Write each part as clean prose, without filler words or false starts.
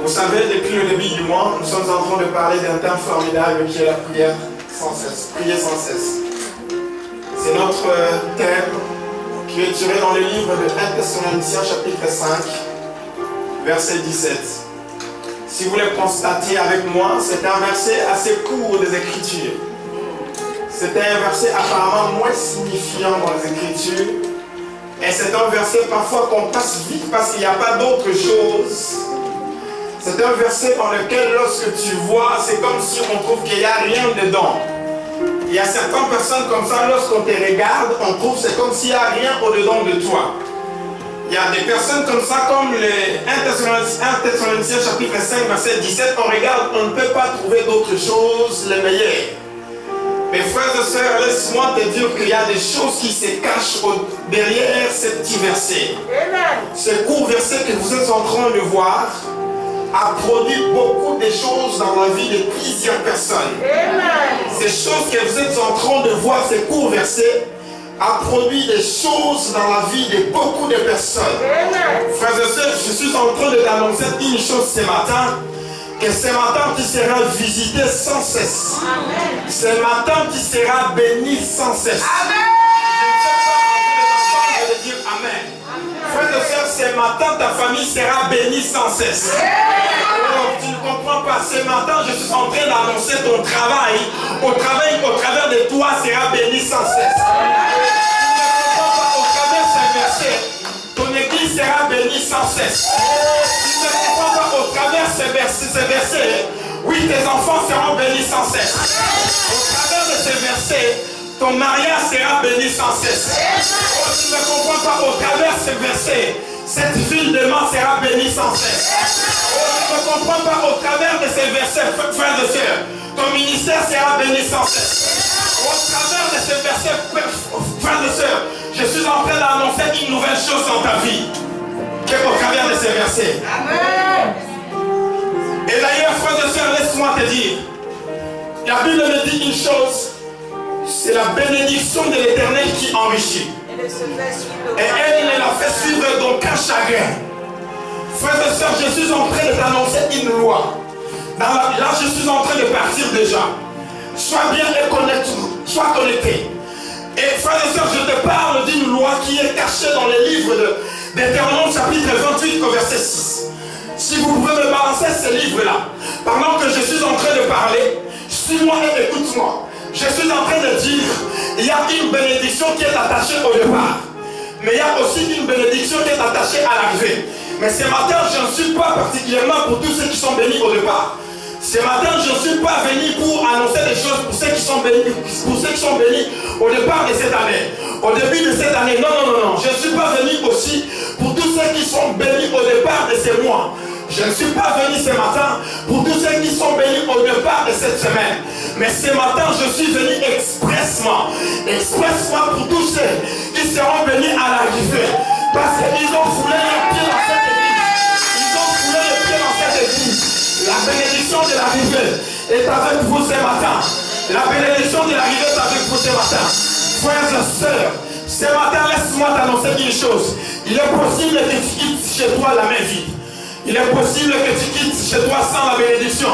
Vous savez, depuis le début du mois, nous sommes en train de parler d'un thème formidable qui est la prière sans cesse. Prier sans cesse. C'est notre thème qui est tiré dans le livre de 1 Thessaloniciens chapitre 5, verset 17. Si vous le constatez avec moi, c'est un verset assez court des Écritures. C'est un verset apparemment moins signifiant dans les Écritures. Et c'est un verset parfois qu'on passe vite parce qu'il n'y a pas d'autre chose. C'est un verset dans lequel lorsque tu vois, c'est comme si on trouve qu'il n'y a rien dedans. Il y a certaines personnes comme ça, lorsqu'on te regarde, on trouve c'est comme s'il n'y a rien au-dedans de toi. Il y a des personnes comme ça, comme les 1 Thessaloniciens chapitre 5, verset 17, on regarde, on ne peut pas trouver d'autre chose les meilleures. Mes frères et sœurs, laisse-moi te dire qu'il y a des choses qui se cachent derrière ce petit verset. Ce court verset que vous êtes en train de voir a produit beaucoup de choses dans la vie de plusieurs personnes. Ces choses que vous êtes en train de voir, ce court verset, a produit des choses dans la vie de beaucoup de personnes. Frères et sœurs, je suis en train de t'annoncer une chose ce matin, que ce matin tu seras visité sans cesse. Amen. Ce matin tu seras béni sans cesse. Amen. Je ne sais pas en train de dire Amen. Frères et sœurs, ce matin ta famille sera bénie sans cesse. Alors, tu ne comprends pas, ce matin je suis en train d'annoncer ton travail. Au travers de toi sera béni sans cesse. Ton église sera bénie sans cesse. Tu ne comprends pas au travers de ces versets, oui, tes enfants seront bénis sans cesse. Au travers de ces versets, ton mariage sera béni sans cesse. Oh, tu ne comprends pas au travers de ces versets, cette ville demain sera bénie sans cesse. Oh, tu ne comprends pas au travers de ces versets, frères et sœurs, ton ministère sera béni sans cesse. Au travers de ces versets, frères et sœurs, je suis en train d'annoncer une nouvelle chose dans ta vie. Au travers de ces versets. Amen. Et d'ailleurs, frères et sœurs, laisse-moi te dire, la Bible me dit une chose, c'est la bénédiction de l'Éternel qui enrichit. Et elle ne la fait suivre d'aucun chagrin. Frères et sœurs, je suis en train de t'annoncer une loi. Là, je suis en train de partir déjà. Sois bien sois connecté. Et frères et sœurs, je te parle d'une loi qui est cachée dans les livres d'Éternel chapitre 28 au verset 6. Si vous pouvez me balancer ce livre-là, pendant que je suis en train de parler, suis-moi et écoute-moi. Je suis en train de dire, il y a une bénédiction qui est attachée au départ. Mais il y a aussi une bénédiction qui est attachée à l'arrivée. Mais ce matin, je ne suis pas particulièrement pour tous ceux qui sont bénis au départ. Ce matin, je ne suis pas venu pour annoncer des choses pour ceux qui sont bénis, au départ de cette année. Au début de cette année, non. Je ne suis pas venu aussi pour tous ceux qui sont bénis au départ de ces mois. Je ne suis pas venu ce matin pour tous ceux qui sont bénis au départ de cette semaine. Mais ce matin, je suis venu expressement pour tous ceux qui seront bénis à l'arrivée. Parce qu'ils ont foulé les pieds dans cette église. La bénédiction de l'arrivée est avec vous ce matin. La bénédiction de l'arrivée est avec vous ce matin. Frères et sœurs, ce matin, laisse-moi t'annoncer une chose. Il est possible que tu quittes chez toi la main vide. Il est possible que tu quittes chez toi sans la bénédiction.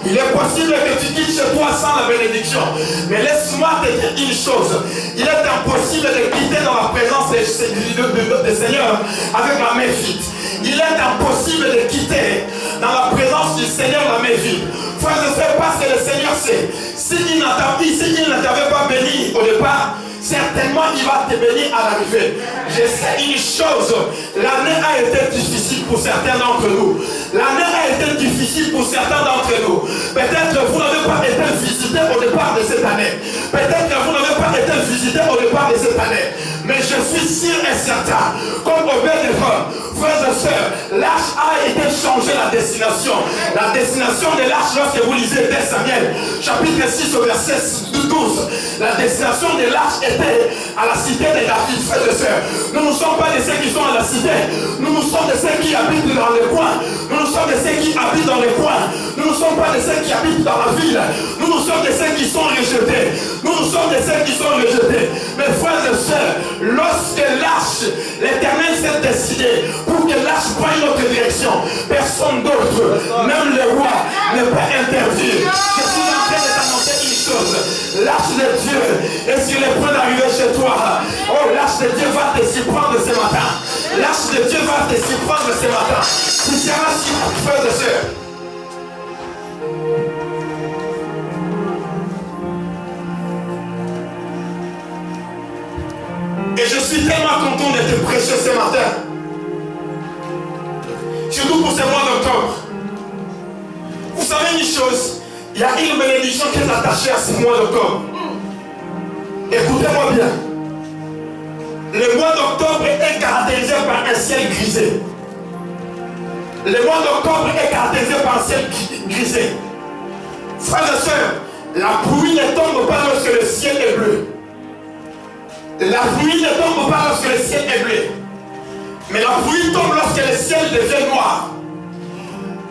Il est possible que tu quittes chez toi sans la bénédiction. Mais laisse-moi te dire une chose. Il est impossible de quitter dans la présence du Seigneur avec la main vide. Il est impossible de quitter dans la présence du Seigneur la main vide. Frère, je ne sais pas ce que le Seigneur sait. S'il ne t'avait pas béni au départ, certainement il va te bénir à l'arrivée. Je sais une chose, l'année a été difficile pour certains d'entre nous. L'année a été difficile pour certains d'entre nous. Peut-être que vous n'avez pas été visité au départ de cette année. Peut-être que vous n'avez pas été visité au départ de cette année. Mais je suis sûr et certain, comme au Bénévole, frères et sœurs, l'arche a été changée la destination. La destination de l'arche, lorsque vous lisez 2 Samuel, chapitre 6 au verset 12, la destination de l'arche était à la cité de David, frères et sœurs. Nous ne sommes pas de ceux qui sont à la cité. Nous sommes de ceux qui habitent dans les coins. Nous sommes de ceux qui habitent dans les coins. Nous ne sommes pas de ceux qui habitent dans la ville. Nous sommes de ceux qui sont rejetés. Nous sommes de ceux qui sont rejetés. Mes frères et sœurs, lorsque l'arche, l'Éternel s'est décidé pour que l'arche prenne notre direction, personne d'autre hiérarchie, frères et sœurs. Et je suis tellement content d'être prêché ce matin. Surtout pour ce mois d'octobre. Vous savez une chose, il y a une bénédiction qui est attachée à ce mois d'octobre. Écoutez-moi bien. Le mois d'octobre est caractérisé par un ciel grisé. Le mois d'octobre est caractérisé par un ciel grisé. Frères et sœurs, la pluie ne tombe pas lorsque le ciel est bleu. La pluie ne tombe pas lorsque le ciel est bleu. Mais la pluie tombe lorsque le ciel devient noir.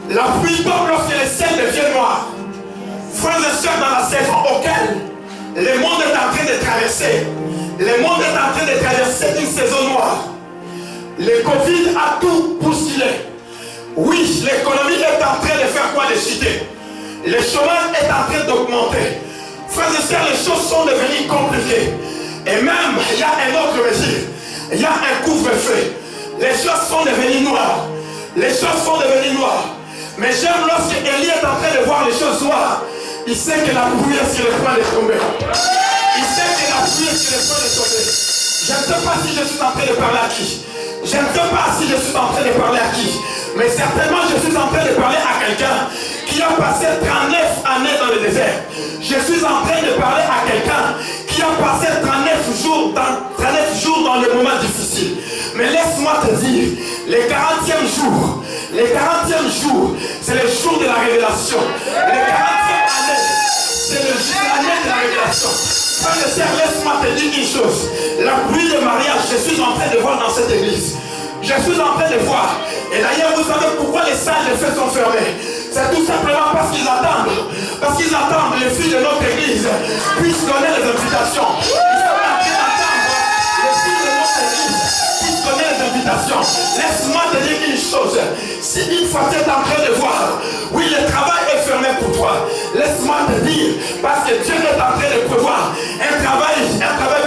La pluie tombe lorsque le ciel devient noir. Frères et sœurs, dans la saison auquel le monde est en train de traverser, le monde est en train de traverser une saison noire. Le Covid a tout bousculé. Oui, l'économie est en train de faire quoi? De chuter. Le chômage est en train d'augmenter. Frères et sœurs, les choses sont devenues compliquées. Et même, il y a un autre mesure. Il y a un couvre-feu. Les choses sont devenues noires. Les choses sont devenues noires. Mais j'aime lorsque Élie est en train de voir les choses noires. Il sait que la pluie est sur le point de tomber. Il sait que la pluie est sur le point de tomber. Je ne sais pas si je suis en train de parler à qui. Je ne sais pas si je suis en train de parler à qui. Mais certainement je suis en train de parler à quelqu'un qui a passé 39 années dans le désert. Je suis en train de parler à quelqu'un qui a passé 39 jours dans le moment difficile. Mais laisse-moi te dire, les 40e jour, c'est le jour de la révélation. Les 40e année, c'est l'année de la révélation. Frère et sœur, laisse-moi te dire une chose. La pluie de mariage, je suis en train de voir dans cette église. Je suis en train de voir. Et d'ailleurs, vous savez pourquoi les salles de feu sont fermées? C'est tout simplement parce qu'ils attendent. Parce qu'ils attendent les filles de notre église puissent donner les invitations. Ils sont en train d'attendre les filles de notre église puissent donner les invitations. Laisse-moi te dire une chose. Si une fois tu es en train de voir, oui, le travail est fermé pour toi. Laisse-moi te dire, parce que Dieu est en train de prévoir un travail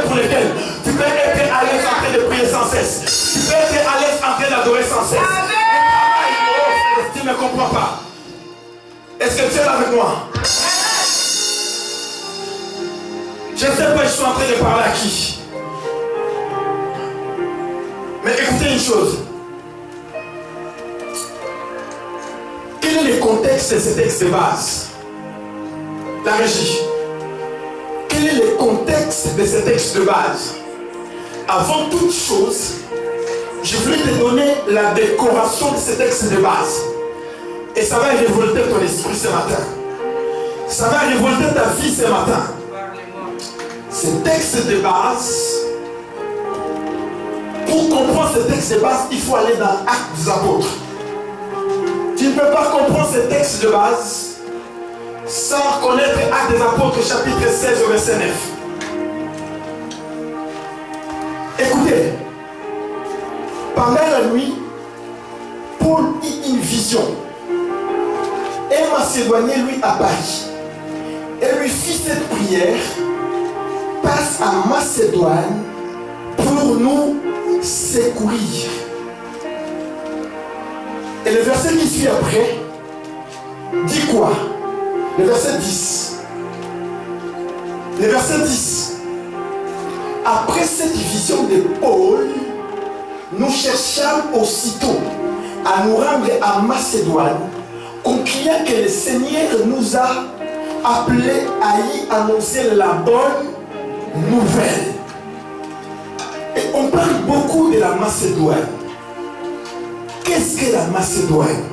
pour lequel tu peux être à l'aise en train de prier sans cesse. Tu peux être à l'aise en train d'adorer sans cesse. Un travail, tu ne me comprends pas. Est-ce que tu es là avec moi? Je ne sais pas, je suis en train de parler à qui. Mais écoutez une chose. Quel est le contexte de ce texte de base? La régie. Quel est le contexte de ce texte de base? Avant toute chose, je voulais te donner la décoration de ce texte de base. Et ça va révolter ton esprit ce matin. Ça va révolter ta vie ce matin. Ce texte de base, pour comprendre ce texte de base, il faut aller dans l'Acte des Apôtres. Tu ne peux pas comprendre ce texte de base sans connaître Acte des Apôtres, chapitre 16, verset 9. Écoutez, pendant la nuit, Paul eut une vision. Un Macédonien lui apparut et lui fit cette prière: passe à Macédoine pour nous secourir. Et le verset qui suit après dit quoi? Le verset 10. Le verset 10. Après cette vision de Paul, nous cherchâmes aussitôt à nous rendre à Macédoine, concluant que le Seigneur nous a appelés à y annoncer la bonne nouvelle. Et on parle beaucoup de la Macédoine. Qu'est-ce que la Macédoine?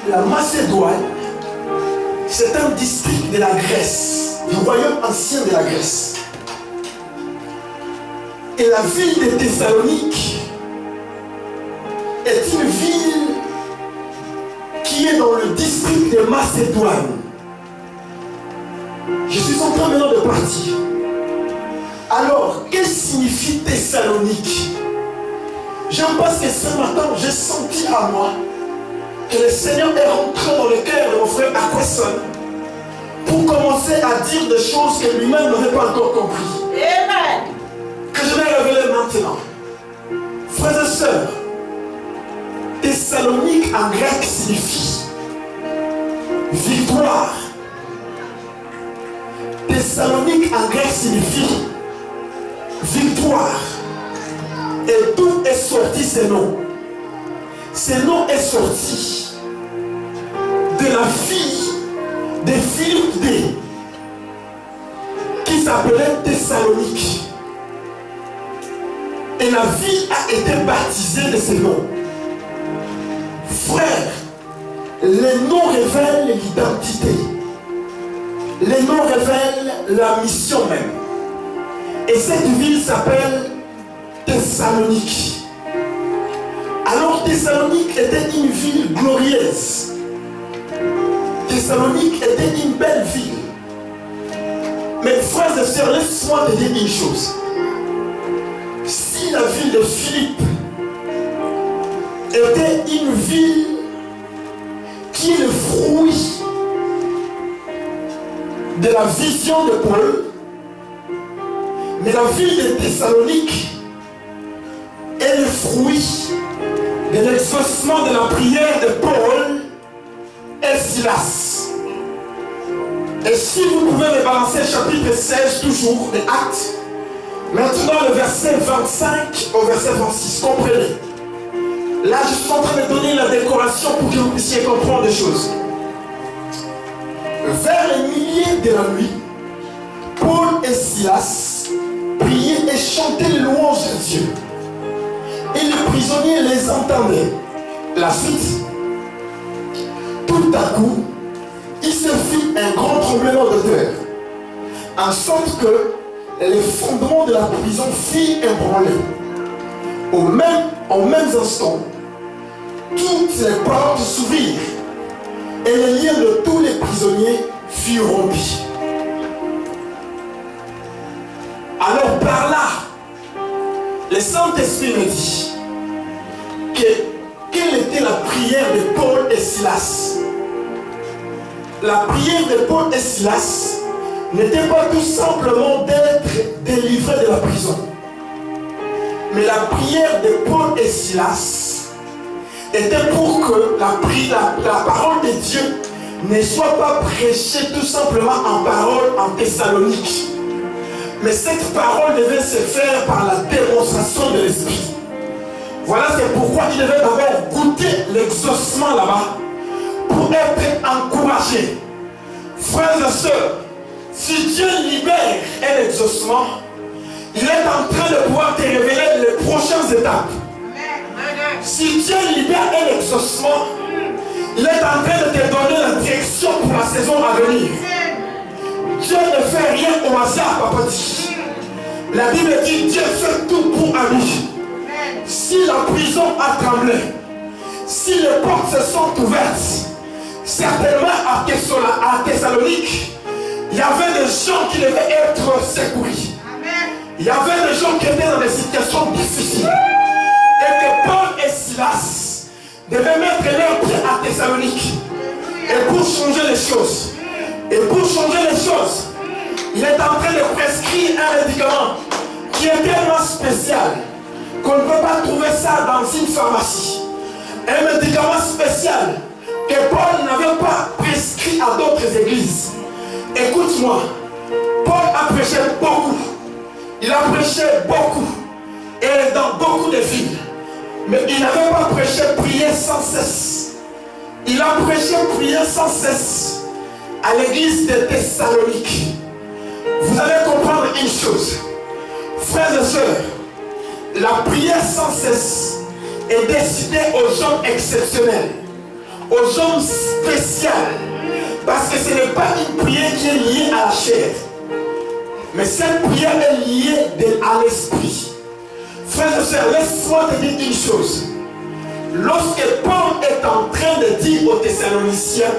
La Macédoine, c'est un district de la Grèce, du royaume ancien de la Grèce. Et la ville de Thessalonique est une ville qui est dans le district de Macédoine. Je suis en train maintenant de partir. Alors, qu'est-ce que signifie Thessalonique? Je pense que ce matin, j'ai senti à moi que le Seigneur est rentré dans le cœur de mon frère Aquesson pour commencer à dire des choses que lui-même n'avait pas encore compris. Amen. Que je vais révéler maintenant. Frères et sœurs, Thessalonique en grec signifie victoire. Thessalonique en grec signifie victoire. Et d'où est sorti ce nom? Ce nom est sorti de la fille de Philippe D, qui s'appelait Thessalonique. Et la ville a été baptisée de ce nom. Frère, les noms révèlent l'identité. Les noms révèlent la mission même. Et cette ville s'appelle Thessalonique. Alors Thessalonique était une ville glorieuse. Thessalonique était une belle ville. Mais frères et sœurs, laisse-moi te dire une chose. Si la ville de Philippe était une ville qui est le fruit de la vision de Paul, mais la ville de Thessalonique est le fruit de l'exaucement de la prière de Paul et Silas. Et si vous pouvez me balancer chapitre 16 toujours des Actes, maintenant le verset 25 au verset 26, comprenez. Là je suis en train de donner la décoration pour que vous puissiez comprendre des choses. Vers les milliers de la nuit, Paul et Silas priaient et chantaient les louanges de Dieu. Et les prisonniers les entendaient. La suite. Tout à coup, il se fit un grand tremblement de terre, en sorte que les fondements de la prison firent ébranler. Au même instant, toutes les portes s'ouvrirent et les liens de tous les prisonniers furent rompus. Alors par là, le Saint-Esprit me dit quelle était la prière de Paul et Silas. La prière de Paul et Silas n'était pas tout simplement d'être délivrés de la prison. Mais la prière de Paul et Silas était pour que la parole de Dieu ne soit pas prêchée tout simplement en parole en Thessalonique. Mais cette parole devait se faire par la démonstration de l'Esprit. Voilà, c'est pourquoi il devait d'abord goûter l'exaucement là-bas pour être encouragé. Frères et sœurs, si Dieu libère un exaucement, il est en train de pouvoir te révéler les prochaines étapes. Si Dieu libère un exaucement, il est en train de te donner la direction pour la saison à venir. Dieu ne fait rien au hasard, papa dit. La Bible dit Dieu fait tout pour un but. Si la prison a tremblé, si les portes se sont ouvertes, certainement à Thessalonique, il y avait des gens qui devaient être secourus. Il y avait des gens qui étaient dans des situations difficiles. Et que Paul et Silas devaient mettre leurs pieds à Thessalonique. Et pour changer les choses, il est en train de prescrire un médicament qui est tellement spécial qu'on ne peut pas trouver ça dans une pharmacie. Un médicament spécial que Paul n'avait pas prescrit à d'autres églises. Écoute-moi, Paul a prêché beaucoup. Il a prêché beaucoup. Et dans beaucoup de villes. Mais il n'avait pas prêché prier sans cesse. Il a prêché prier sans cesse à l'église de Thessalonique. Vous allez comprendre une chose. Frères et sœurs, la prière sans cesse est destinée aux gens exceptionnels, aux gens spéciaux. Parce que ce n'est pas une prière qui est liée à la chair. Mais cette prière est liée à l'esprit. Frères et sœurs, laisse-moi te dire une chose. Lorsque Paul est en train de dire aux Thessaloniciens,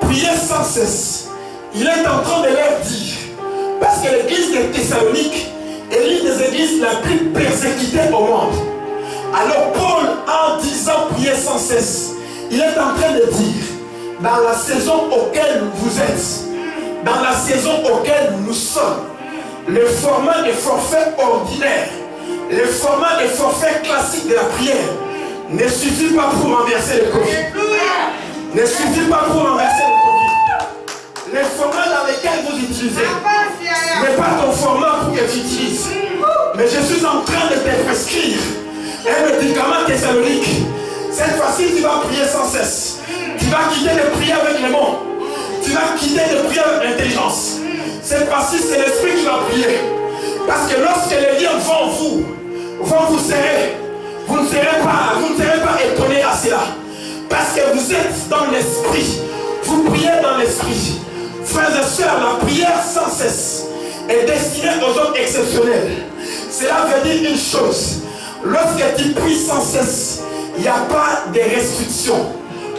priez sans cesse, il est en train de leur dire, parce que l'église de Thessalonique est l'une des églises la plus persécutée au monde. Alors Paul, en disant priez sans cesse, il est en train de dire, dans la saison auquel vous êtes, dans la saison auquel nous sommes, le format des forfaits ordinaires, le format des forfaits classiques de la prière ne suffit pas pour renverser le Covid. Ne suffit pas pour renverser le Covid. Les formats dans lesquels vous utilisez n'est pas ton format pour que tu utilises. Mais je suis en train de te prescrire un médicament thessalonique. Cette fois-ci, tu vas prier sans cesse. Tu vas quitter de prier avec les mots. Tu vas quitter de prier avec l'intelligence. Cette fois-ci, c'est l'esprit qui va prier. Parce que lorsque les liens vont vous serrer, vous ne serez pas étonné à cela. Parce que vous êtes dans l'esprit. Vous priez dans l'esprit. Frères et sœurs, la prière sans cesse est destinée aux hommes exceptionnels. Cela veut dire une chose. Lorsque tu pries sans cesse, il n'y a pas de restrictions.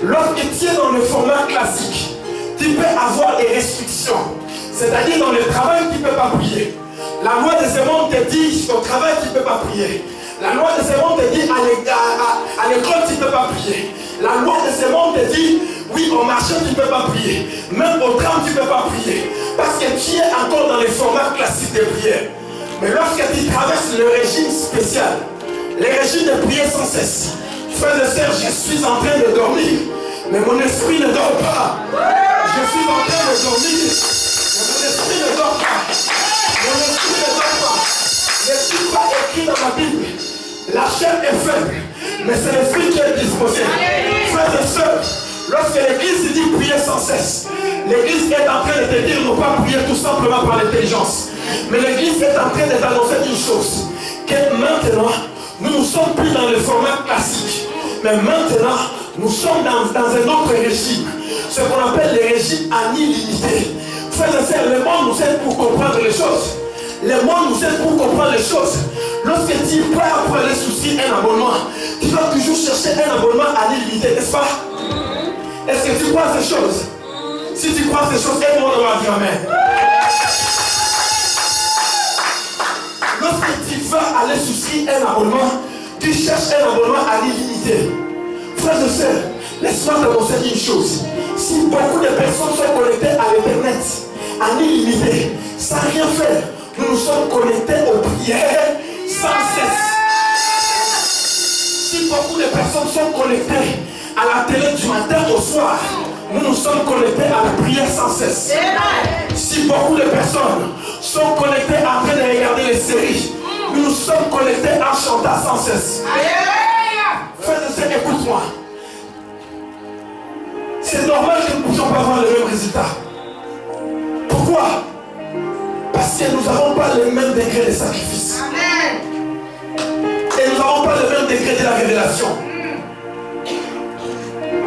Lorsque tu es dans le format classique, tu peux avoir des restrictions. C'est-à-dire dans le travail, tu ne peux pas prier. La loi de ce monde te dit au travail, tu ne peux pas prier. La loi de ce monde te dit à l'école, tu ne peux pas prier. La loi de ce monde te dit, oui, au marché, tu ne peux pas prier. Même au tram, tu ne peux pas prier. Parce que tu es encore dans les formats classiques de prière. Mais lorsque tu traverses le régime spécial, le régime de prière sans cesse, frères et sœurs, je suis en train de dormir, mais mon esprit ne dort pas. Je suis en train de dormir, mais mon esprit ne dort pas. Mon esprit ne dort pas. Je ne suis pas écrit dans ma Bible. La chair est faible, mais c'est l'esprit qui est disposé. Frères et sœurs, lorsque l'église dit prier sans cesse, l'église est en train de te dire ne pas prier tout simplement par l'intelligence. Mais l'église est en train de t'annoncer une chose, que maintenant, nous ne sommes plus dans le format classique. Mais maintenant, nous sommes dans un autre régime. Ce qu'on appelle le régime en illimité. Frères et sœurs, le monde nous aide pour comprendre les choses. Le monde nous aide pour comprendre les choses. Lorsque tu pars pour aller soucier un abonnement, tu vas toujours chercher un abonnement à l'illimité, n'est-ce pas? Est-ce que tu crois ces choses? Si tu crois ces choses, aide-moi à dire amen. Lorsque tu vas aller soucier un abonnement, tu cherches un abonnement à l'illimité. Frères et sœurs, laisse-moi t'annoncer une chose. Si beaucoup de personnes sont connectées à l'internet en illimité, sans rien faire, nous nous sommes connectés aux prières sans cesse. Si beaucoup de personnes sont connectées à la télé du matin au soir, nous nous sommes connectés à la prière sans cesse. Si beaucoup de personnes sont connectées en train de regarder les séries, nous nous sommes connectés en chantant sans cesse. Frères et sœurs, écoute-moi. C'est normal que nous ne puissions pas avoir le même résultat. Pourquoi? Parce que nous n'avons pas le même degré de sacrifice. Et nous n'avons pas le même degré de la révélation.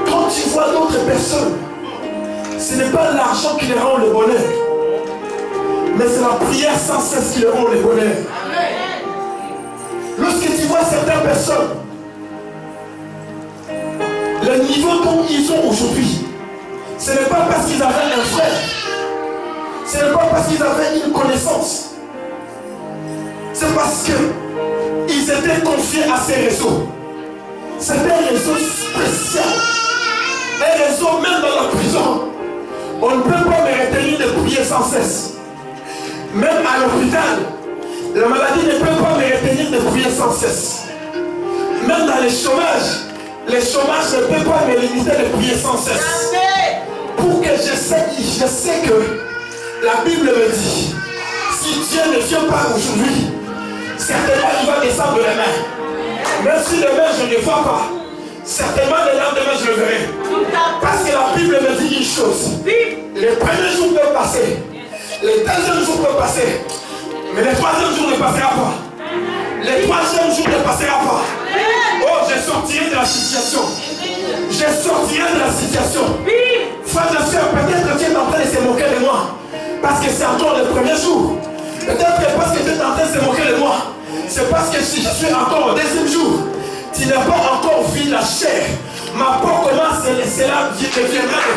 Quand tu vois d'autres personnes, ce n'est pas l'argent qui leur rend le bonheur, mais c'est la prière sans cesse qui leur rend le bonheur. Lorsque tu vois certaines personnes, le niveau dont ils sont aujourd'hui, ce n'est pas parce qu'ils avaient un frère, ce n'est pas parce qu'ils avaient une connaissance, c'est parce qu'ils étaient confiés à ces réseaux. C'est un réseau spécial, un réseau même dans la prison. On ne peut pas me retenir de prier sans cesse. Même à l'hôpital, la maladie ne peut pas me retenir de prier sans cesse. Même dans les chômages ne peut pas me limiter de prier sans cesse. Pour que je sais que la Bible me dit, si Dieu ne vient pas aujourd'hui, certainement il va descendre demain. Même si demain je ne vois pas, certainement le lendemain je le verrai. Parce que la Bible me dit une chose. Les premiers jours peuvent passer, les deuxièmes jours peuvent passer, mais le troisième jour ne passera pas. Le troisième jour ne passera pas. Oh, je sortirai de la situation. Je sortirai de la situation. Frères et sœurs, peut-être que tu es en train de se moquer de moi. Parce que c'est encore le premier jour. Peut-être que parce que tu es en train de se moquer de moi, c'est parce que si je suis encore au deuxième jour, tu n'as pas encore vu la chair. Ma peau commence à laisser là, je deviendrai.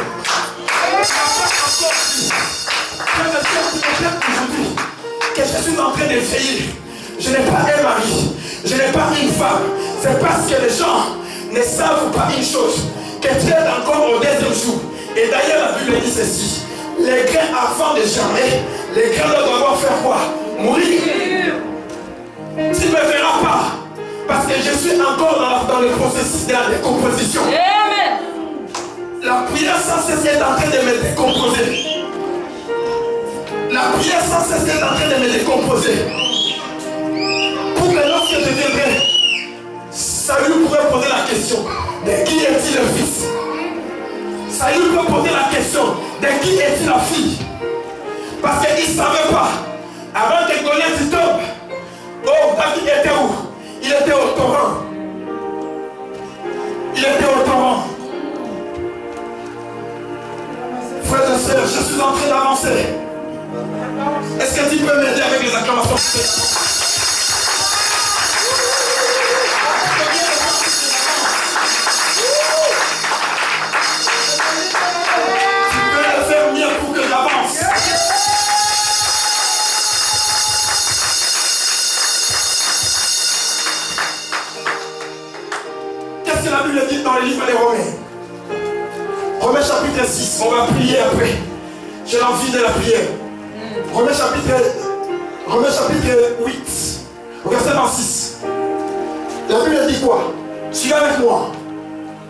Ma peau encore vu. Frères et sœurs, tu me fais aujourd'hui que je suis en train de vieillir. Je n'ai pas un mari, je n'ai pas une femme. C'est parce que les gens ne savent pas une chose, que tu es encore au deuxième jour. Et d'ailleurs la Bible dit ceci, les grains avant de germer, les grains doivent faire quoi? Mourir. Tu ne me verras pas Parce que je suis encore dans le processus de la décomposition. Amen. La prière sans cesse est en train de me décomposer. La prière sans cesse est en train de me décomposer. Pour que lorsque je viendrai, Saül pourrait poser la question, de qui est-il le fils? Saül peut poser la question, de qui est-il la fille? Parce qu'il ne savait pas. Avant que Goliath tombe, oh, David était où? Il était au torrent. Il était au torrent. Frères et sœurs, je suis en train d'avancer. Est-ce que tu peux m'aider avec les acclamations? Tu peux le faire mieux pour que j'avance. Qu'est-ce que la Bible dit dans le livre des Romains? Romains chapitre 6, on va prier après. J'ai l'envie de la prière. Romains chapitre 8, verset 26. La Bible dit quoi? Suivez avec moi.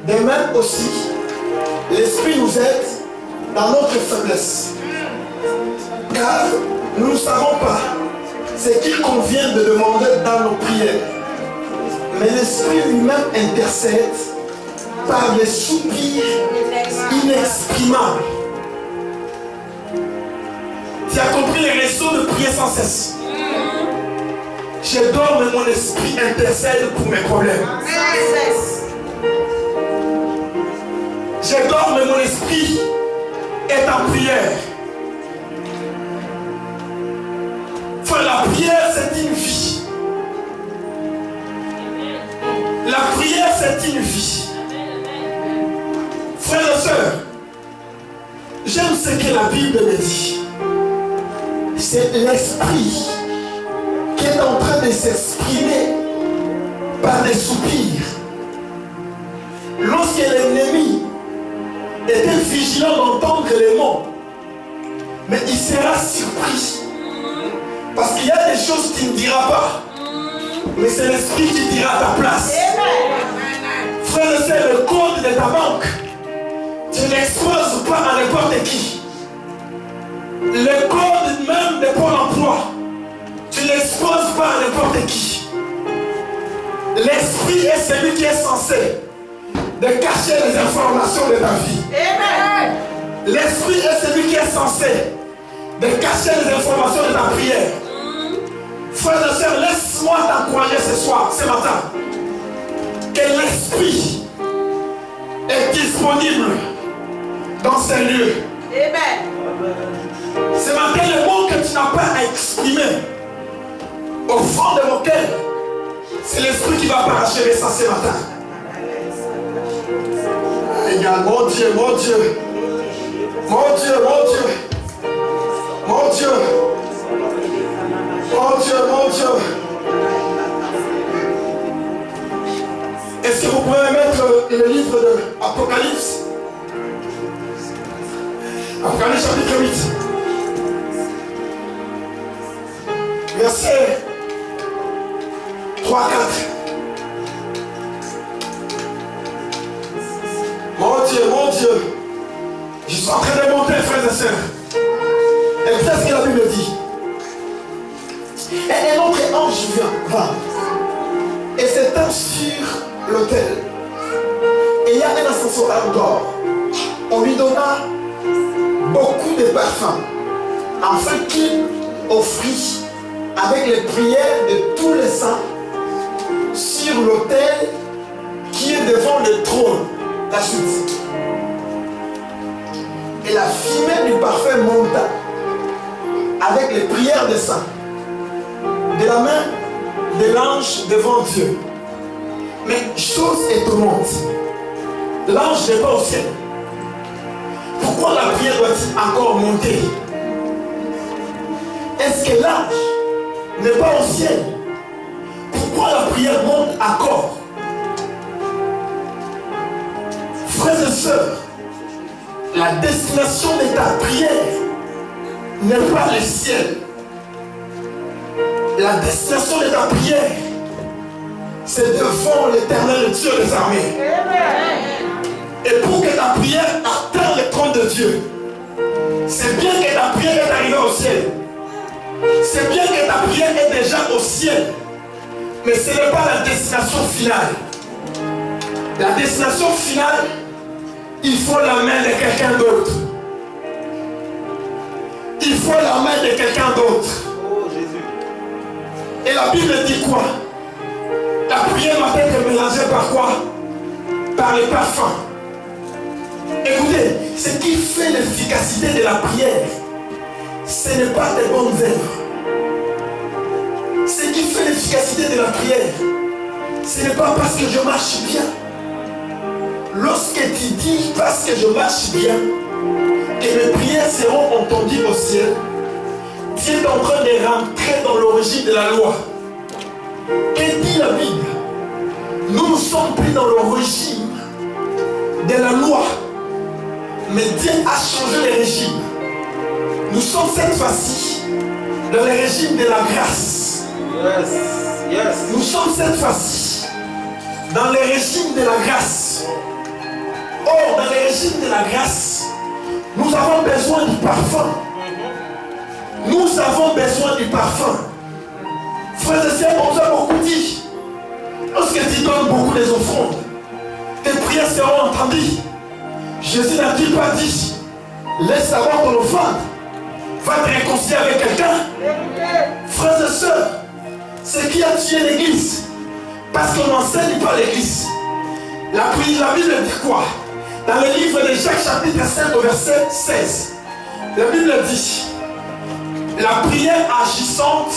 De même aussi, l'Esprit nous aide dans notre faiblesse. Car nous ne savons pas ce qu'il convient de demander dans nos prières. Mais l'Esprit lui-même intercède par des soupirs inexprimables. Tu as compris les raisons de prier sans cesse. Je dors, mais mon esprit intercède pour mes problèmes. Je dors, mais mon esprit est en prière. Frère, la prière, c'est une vie. La prière, c'est une vie. Frères et sœurs, j'aime ce que la Bible me dit. C'est l'esprit qui est en train de s'exprimer par des soupirs. Lorsque l'ennemi était vigilant d'entendre les mots, mais il sera surpris. Parce qu'il y a des choses qu'il ne dira pas, mais c'est l'esprit qui dira à ta place. Frère, c'est le code de ta banque. Tu n'exposes pas à n'importe qui. Le code même de Pôle emploi, tu ne l'exposes pas à n'importe qui. L'esprit est celui qui est censé de cacher les informations de ta vie. L'esprit est celui qui est censé de cacher les informations de ta prière. Frères et sœurs, laisse-moi t'encourager ce soir, ce matin, que l'esprit est disponible dans ces lieux. Ce matin, le mot que tu n'as pas à exprimer au fond de mon cœur, c'est l'esprit qui va parachever ça ce matin. Regarde, mon Dieu, mon Dieu, mon Dieu, mon Dieu, mon Dieu, mon Dieu, mon Dieu. Est-ce que vous pouvez mettre le livre de Apocalypse? Apocalypse chapitre 8. Verset 3-4. Mon Dieu, je suis en train de monter, frères et sœurs. Et peut-être ce que la Bible dit. Et un autre ange va et s'étend sur l'autel. Et il y a un ascenseur d'or. On lui donna beaucoup de parfums, afin qu'il offrit avec les prières de tous les saints sur l'autel qui est devant le trône. La suite. Et la fumée du parfum monta avec les prières des saints de la main de l'ange devant Dieu. Mais chose étonnante, l'ange n'est pas au ciel. Pourquoi la prière doit-il encore monter? Est-ce que l'ange n'est pas au ciel? Pourquoi la prière monte encore? Frères et sœurs, la destination de ta prière n'est pas le ciel. La destination de ta prière c'est devant l'Éternel, le Dieu des armées. Et pour que ta prière atteigne le trône de Dieu, c'est bien que ta prière est arrivée au ciel. C'est bien que ta prière est déjà au ciel. Mais ce n'est pas la destination finale. La destination finale, il faut la main de quelqu'un d'autre. Il faut la main de quelqu'un d'autre. Oh Jésus. Et la Bible dit quoi? La prière doit être mélangée par quoi? Par les parfums. Écoutez, ce qui fait l'efficacité de la prière, ce n'est pas des bonnes œuvres. Ce qui fait l'efficacité de la prière, ce n'est pas parce que je marche bien. Lorsque tu dis parce que je marche bien, et mes prières seront entendues au ciel, tu es en train de rentrer dans l'origine de la loi. Que dit la Bible? Nous ne sommes plus dans l'origine de la loi, mais Dieu a changé le régime. Nous sommes cette fois-ci dans le régime de la grâce. Yes. Yes. Nous sommes cette fois-ci dans le régime de la grâce. Or, dans le régime de la grâce, nous avons besoin du parfum. Nous avons besoin du parfum. Frères et sœurs, on nous a beaucoup dit, lorsque tu donnes beaucoup des offrandes, tes prières seront entendues. Jésus n'a-t-il pas dit, laisse savoir ton offrande, va te réconcilier avec quelqu'un? Frères et sœurs, ce qui a tué l'église, parce qu'on n'enseigne pas l'église. La Bible dit quoi? Dans le livre de Jacques chapitre 5 au verset 16, la Bible dit, la prière agissante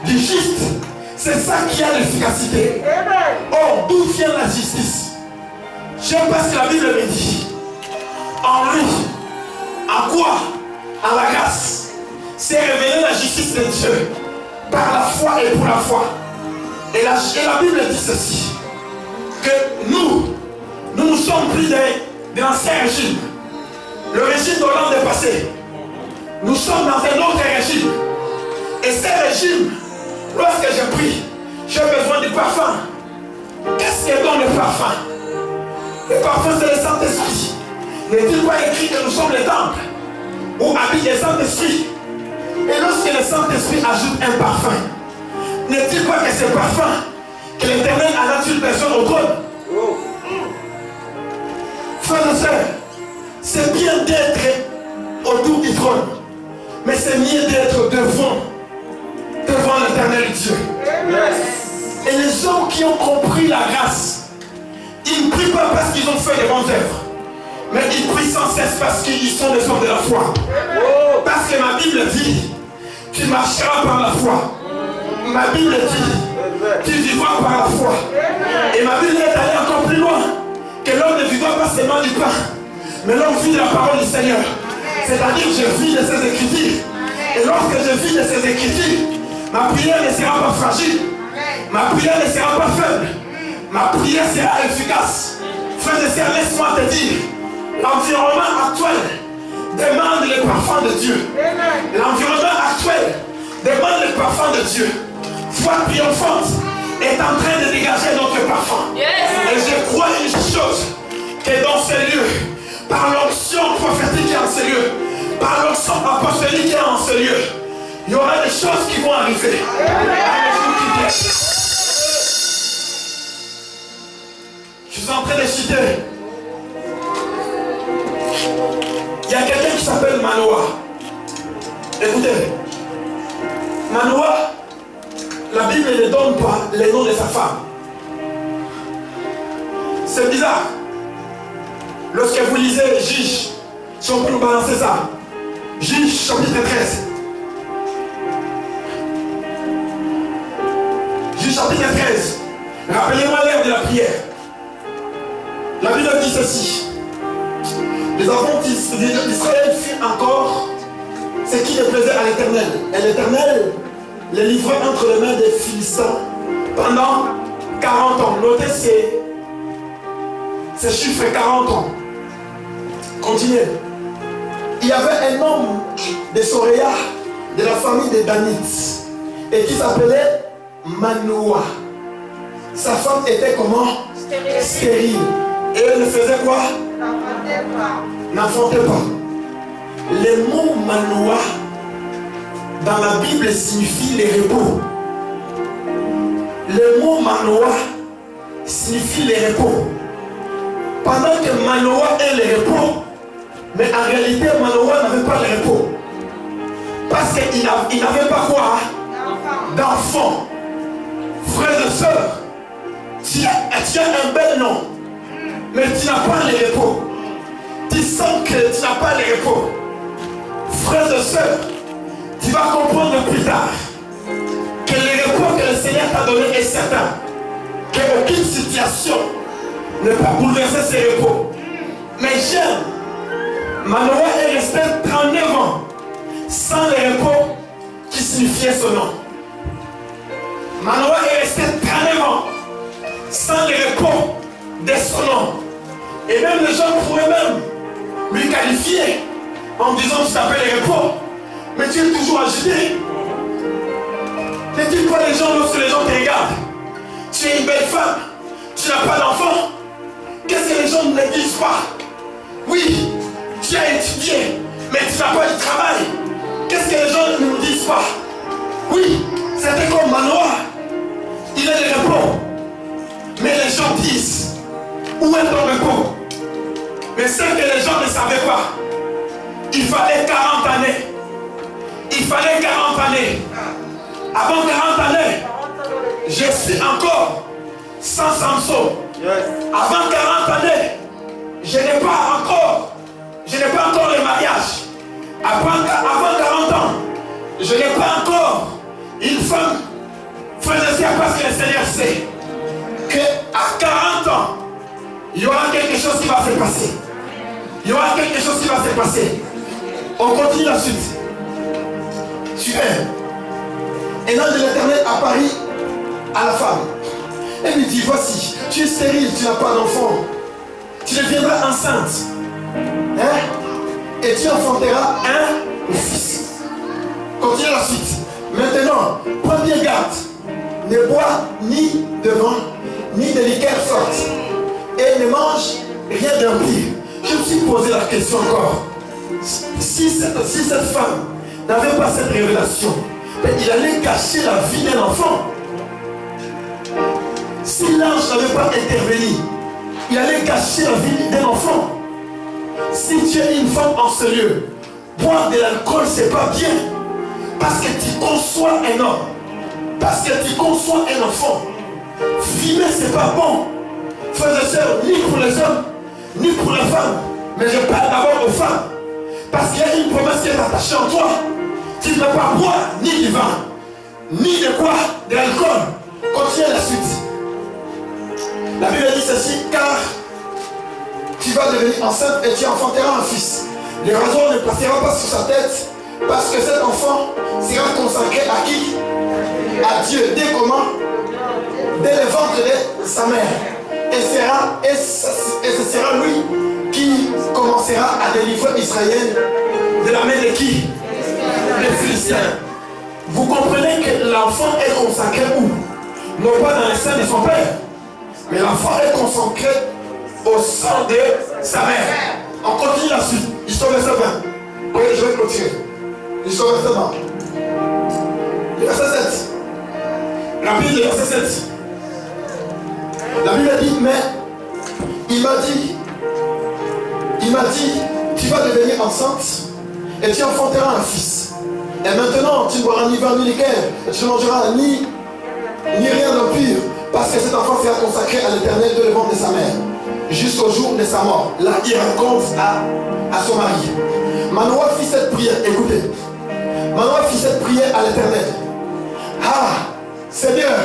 du juste, c'est ça qui a l'efficacité. Or, d'où vient la justice? J'aime parce que la Bible me dit, en lui, en quoi? En la grâce, c'est révélée la justice de Dieu, par la foi et pour la foi. Et la Bible dit ceci, que nous ne sommes plus dans l'ancien régime, le régime de l'an dépassé. Nous sommes dans un autre régime. Et ce régime, lorsque je prie, j'ai besoin du parfum. Qu'est-ce que donne le parfum? Le parfum, c'est le Saint-Esprit. N'est-il pas écrit que nous sommes les temples où habite le Saint-Esprit? Et lorsque le Saint-Esprit ajoute un parfum, n'est-il pas que ce parfum que l'Éternel a naturel personne au trône? Frères et sœurs, c'est bien d'être autour du trône, mais c'est mieux d'être devant l'Éternel Dieu. Yes. Et les gens qui ont compris la grâce, ils ne prient pas parce qu'ils ont fait des bonnes œuvres, mais ils prient sans cesse parce qu'ils sont des hommes de la foi. Parce que ma Bible dit, tu marcheras par la foi. Ma Bible dit, tu vivras par la foi. Et ma Bible est allée encore plus loin, que l'homme ne vivra pas seulement du pain, mais l'homme vit de la parole du Seigneur. C'est-à-dire que je vis de ses écritures. Et lorsque je vis de ses écritures, ma prière ne sera pas fragile. Ma prière ne sera pas faible. Ma prière sera efficace. Frère et sœurs, laisse-moi te dire, l'environnement actuel demande le parfum de Dieu. L'environnement actuel demande le parfum de Dieu. Foi triomphante est en train de dégager notre parfum. Et je crois une chose, que dans ces lieux, par l'onction prophétique qui est en ces lieux, par l'onction apostolique qui est en ces lieux, il y aura des choses qui vont arriver. Je suis en train de citer. Il y a quelqu'un qui s'appelle Manoah. Écoutez, Manoah, la Bible ne donne pas les noms de sa femme. C'est bizarre. Lorsque vous lisez Juge, si on peut nous balancer ça, Juge chapitre 13. Juge chapitre 13. Rappelez-moi l'ère de la prière. La Bible dit ceci. Les enfants d'Israël firent encore ce qui ne plaisait à l'Éternel. Et l'Éternel les livra entre les mains des Philistins pendant 40 ans. Notez ces chiffres, 40 ans. Continuez. Il y avait un homme de Soréa, de la famille des Danites, et qui s'appelait Manoah. Sa femme était comment? Stérile. Et elle faisait quoi? N'enfantait pas. Le mot manoua dans la Bible signifie les repos. Le mot manoua signifie les repos. Pendant que Manoah est le repos, mais en réalité Manoah n'avait pas le repos. Parce qu'il n'avait pas quoi? D'enfant. Frères et sœurs, tu as un bel nom, mais tu n'as pas le repos. Tu sens que tu n'as pas le repos. Frères et sœurs, tu vas comprendre plus tard que le repos que le Seigneur t'a donné est certain. Qu'aucune situation ne peut pas bouleverser ses repos. Mais j'aime, Manoah est resté 39 ans sans le repos qui signifiait son nom. Manoah est resté 39 ans sans le repos de son nom. Et même les gens pourraient même lui qualifier en disant que tu t'appelles le repos, mais tu es toujours agité. Ne dis pas les gens lorsque les gens te regardent. Tu es une belle femme, tu n'as pas d'enfant. Qu'est-ce que les gens ne disent pas? Oui, tu as étudié, mais tu n'as pas de travail. Qu'est-ce que les gens ne nous disent pas? Oui, c'était comme Manoah. Il est le repos. Mais les gens disent, où est ton repos? Mais ce que les gens ne savaient pas, il fallait 40 années. Il fallait 40 années. Avant 40 années, je suis encore sans Samson. Avant 40 années, je n'ai pas encore le mariage. Avant 40 ans, je n'ai pas encore une femme. Frère et sœur, parce que le Seigneur sait qu'à 40 ans, il y aura quelque chose qui va se passer. Il y aura quelque chose qui va se passer. On continue la suite. Suivez. Et l'ange de l'Éternel apparut à la femme. Elle lui dit, voici, tu es stérile, tu n'as pas d'enfant. Tu deviendras enceinte. Hein? Et tu enfanteras un fils. Continue la suite. Maintenant, prends bien garde. Ne bois ni de vin, ni de liqueur forte. Et ne mange rien d'impur. Je me suis posé la question encore. Si cette femme n'avait pas cette révélation, il allait cacher la vie d'un enfant. Si l'ange n'avait pas intervenu, il allait cacher la vie d'un enfant. Si tu es une femme en sérieux, boire de l'alcool, c'est pas bien. Parce que tu conçois un homme. Parce que tu conçois un enfant. Fumer, c'est pas bon. Frères et sœurs, ni pour les hommes, ni pour les femmes. Mais je parle d'abord aux femmes. Parce qu'il y a une promesse qui est attachée en toi. Tu ne peux pas boire ni du vin, ni de quoi? De l'alcool. Continue la suite. La Bible dit ceci, car tu vas devenir enceinte et tu enfanteras un fils. Le rasoir ne passera pas sur sa tête, parce que cet enfant sera consacré à qui? À Dieu. Dès comment? Dès le ventre de sa mère. Et ce sera lui qui commencera à délivrer Israël de la main de qui? Les Philistins. Vous comprenez que l'enfant est consacré où? Non pas dans le sein de son père, mais l'enfant est consacré au sang de sa mère. On continue la suite. Histoire verset 20. Oui, je vais clôturer. Histoire verset 20. Le verset 7. La Bible, le verset 7. La Bible dit, mais il m'a dit, tu vas devenir enceinte et tu enfanteras un fils. Et maintenant, tu ne boiras ni vin ni liqueur, et tu ne mangeras ni rien d'impur, parce que cet enfant sera consacré à l'Éternel de le ventre de sa mère, jusqu'au jour de sa mort. Là, il raconte à son mari. Manoah fit cette prière, écoutez. Manoah fit cette prière à l'Éternel. Ah, Seigneur,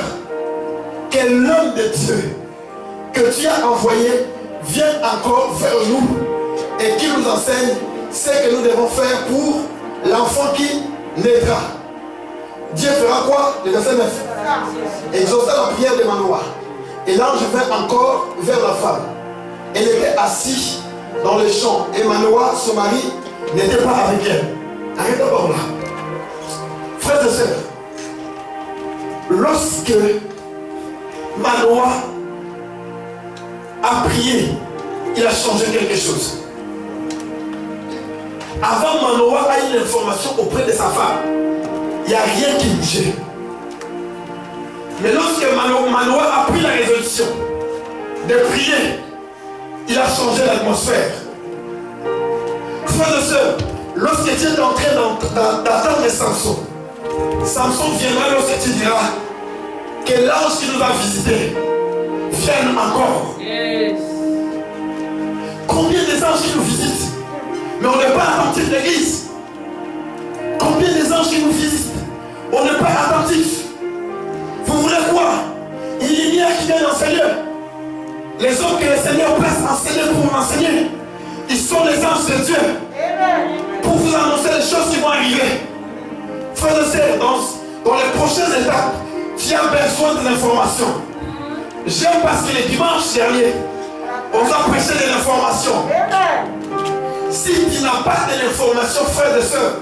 que l'homme de Dieu que tu as envoyé vienne encore vers nous et qu'il nous enseigne ce que nous devons faire pour l'enfant qui naîtra. Dieu fera quoi? Le verset 9. Exauça la prière de Manoah. Et l'ange vint encore vers la femme. Elle était assise dans le champ. Et Manoah, son mari, n'était pas avec elle. Arrête d'abord là. Frères et sœurs, lorsque Manoah a prié, il a changé quelque chose. Avant, Manoah a eu l'information auprès de sa femme. Il n'y a rien qui bougeait. Mais lorsque Manoah a pris la résolution de prier, il a changé l'atmosphère. Frères et sœurs, lorsque tu es en train d'attendre Samson, Samson viendra lorsque tu diras que l'ange qui nous a visités vienne encore. Yes. Combien des anges qui nous visitent, mais on n'est pas attentif à l'église. Combien des anges qui nous visitent, on n'est pas attentif. Vous voulez quoi? Une lumière qui vient enseigner. Les hommes que le Seigneur place enseigner pour vous enseigner, ils sont les anges de Dieu. Pour vous annoncer les choses qui vont arriver. Frères et sœurs, dans les prochaines étapes, tu as besoin de l'information. J'aime parce que les dimanches derniers, on a prêché de l'information. Si tu n'as pas de l'information, frères et sœurs,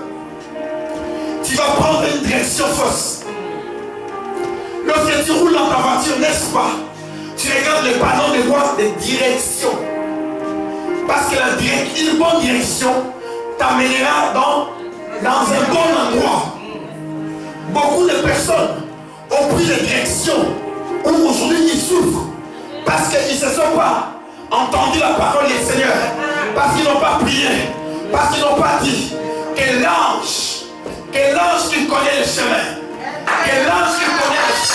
tu vas prendre une direction fausse. Lorsque tu roules dans ta voiture, n'est-ce pas? Tu regardes le panneau de voie de direction. Parce que une bonne direction t'amènera dans un bon endroit. Beaucoup de personnes ont pris des directions où aujourd'hui ils souffrent. Parce qu'ils ne se sont pas entendu la parole du Seigneur. Parce qu'ils n'ont pas prié. Parce qu'ils n'ont pas dit que l'ange qui connaît le chemin. Que l'ange qui connaît le chemin.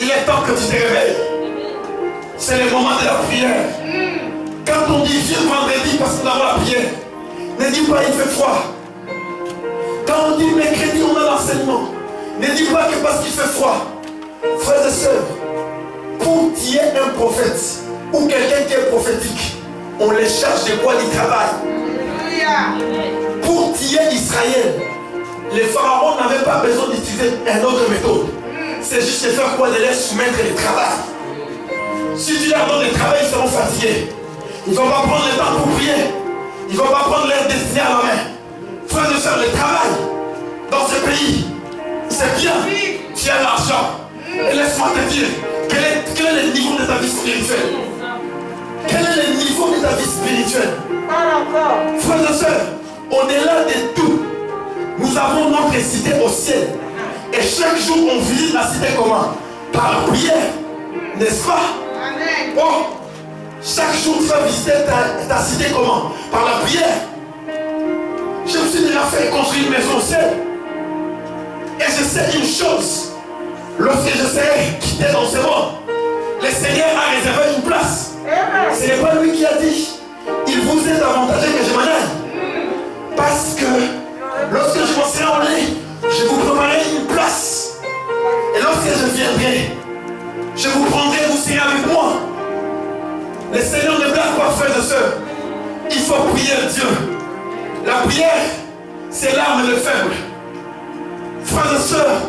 Il est temps que tu te réveilles. C'est le moment de la prière. Quand on dit viens vendredi parce que nous avons la prière, ne dis pas il fait froid. Quand on dit mercredi on a l'enseignement, ne dis pas que parce qu'il fait froid. Frères et sœurs, pour qu'il y ait un prophète ou quelqu'un qui est prophétique, on les charge de quoi du travail. Pour qu'il y ait Israël, les pharaons n'avaient pas besoin d'utiliser une autre méthode. C'est juste de faire quoi? De les soumettre le travail. Si tu leur donnes le travail, ils seront fatigués. Ils ne vont pas prendre le temps pour prier. Ils ne vont pas prendre leur destinée à la main. Frère de soeur, le travail dans ce pays, c'est bien. Tu as l'argent. Et laisse-moi te dire, quel est le niveau de ta vie spirituelle? Quel est le niveau de ta vie spirituelle? Frère de soeur, au-delà de tout, nous avons notre cité au ciel. Et chaque jour, on visite la cité comment? Par la prière. N'est-ce pas? Oh, chaque jour, tu vas visiter ta cité comment? Par la prière. Je me suis déjà fait construire une maison au ciel. Et je sais une chose. Lorsque je serai quitté dans ce monde, le Seigneur a réservé une place. Ce n'est pas lui qui a dit il vous est avantageux que je m'en aille. Parce que lorsque je m'en serai enlevé, je vous préparerai une place. Et lorsque je viendrai, je vous prendrai, vous serez avec moi. Le Seigneur ne blague pas, frères et sœurs. Il faut prier Dieu. La prière, c'est l'arme de faible. Frères et sœurs,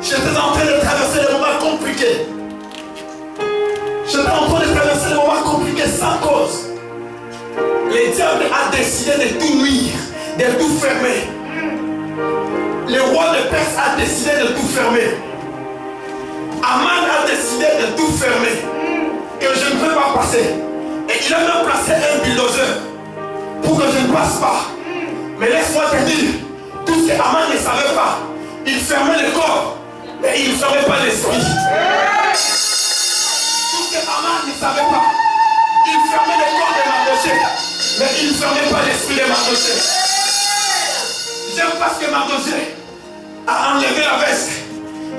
j'étais en train de traverser des moments compliqués. J'étais en train de traverser des moments compliqués sans cause. Le diable a décidé de tout nuire, de tout fermer. Le roi de Perse a décidé de tout fermer. Aman a décidé de tout fermer. Que je ne peux pas passer. Et il a même placé un bulldozer pour que je ne passe pas. Mais laisse-moi te dire, tout ce qu'Aman ne savait pas, il fermait le corps, mais il ne fermait pas l'esprit. Tout ce qu'Aman ne savait pas, il fermait le corps de Mardochée, mais il ne fermait pas l'esprit de Mardochée. J'aime parce que Mardochée a enlevé la veste,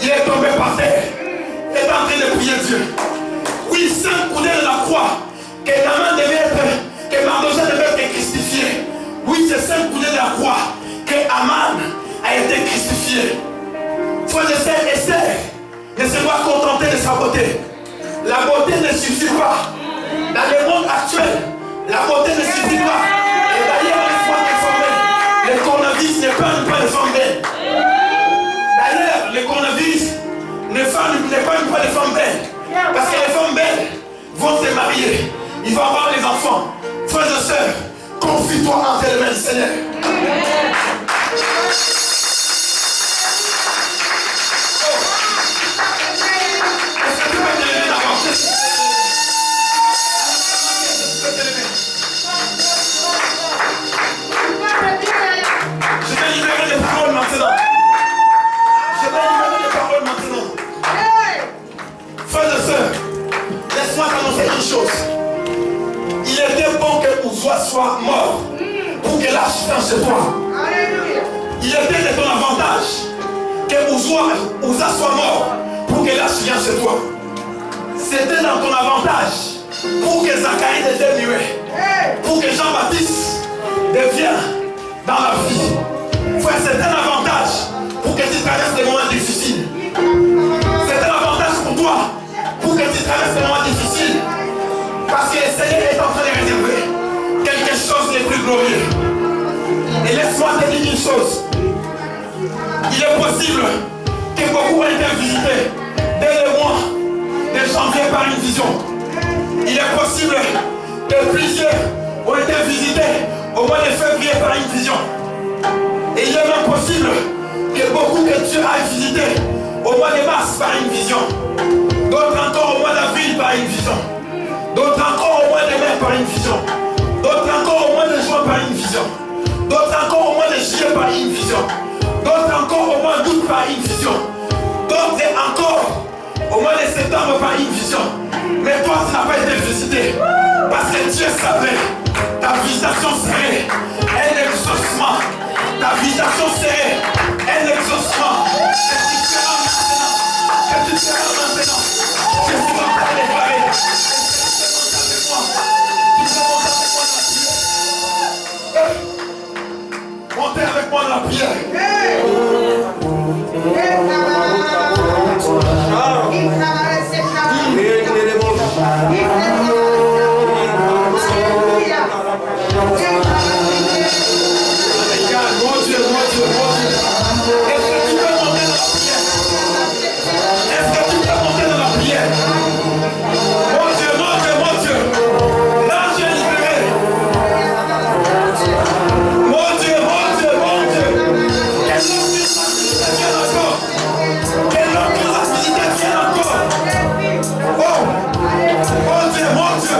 il est tombé par terre, il est en train de prier Dieu. Oui, 5 coudées de la croix, que Aman devait être, que Mardochée devait être crucifié. Oui, c'est 5 coudées de la croix que Aman a été crucifié. Frère de sœur, Esther ne se doit contenter de sa beauté. La beauté ne suffit pas. Dans le monde actuel, la beauté ne suffit pas. Et d'ailleurs, laisse-moi t'informer, le coronavirus n'est pas une femme belle. D'ailleurs, le coronavirus n'est pas une femme belle. Parce que les femmes belles vont se marier. Ils vont avoir des enfants. Frères et sœurs, confie Confie-toi entre les mains du Seigneur. Je vais libérer les paroles maintenant. Frères et sœurs, laisse-moi t'annoncer une chose. Il était bon que Ouzoua soit mort pour que l'arche vienne chez toi. Il était de ton avantage que Ouza soit mort pour que l'arche vienne chez toi. C'était dans ton avantage pour que Zacharie devienne muet, pour que Jean-Baptiste devienne dans la vie. Frère, c'est un avantage pour que tu traverses des moments difficiles. C'est un avantage pour toi pour que tu traverses des moments difficiles. Parce que le Seigneur est en train de réserver quelque chose de plus glorieux. Et laisse-moi te dire une chose. Il est possible que beaucoup aient été visités dès le mois de janvier par une vision. Il est possible que plusieurs ont été visités au mois de février par une vision. Et il est même possible que beaucoup que Dieu a visité au mois de mars par une vision. D'autres encore au mois d'avril par une vision. D'autres encore au mois de mai par une vision. D'autres encore au mois de juin par une vision. D'autres encore au mois de juillet par une vision. D'autres encore au mois d'août par une vision. D'autres encore au mois de septembre par une vision. Mais toi tu n'as pas été visité. Parce que Dieu savait ta visitation serait un exaucement. Ta visitation serait un exaucement. Que tu seras maintenant. Je suis en train de déclarer. Montez avec moi dans la prière. Mon Dieu, mon Dieu, mon Dieu. Est-ce que tu peux monter dans la prière? Est-ce que tu peux monter dans la prière? Mon Dieu, mon Dieu, mon Dieu. L'ange est libéré. Mon Dieu, mon Dieu, mon Dieu. Quel homme qui nous a visité vient encore. Quel homme qui nous a visité vient encore. Oh, mon Dieu, mon Dieu.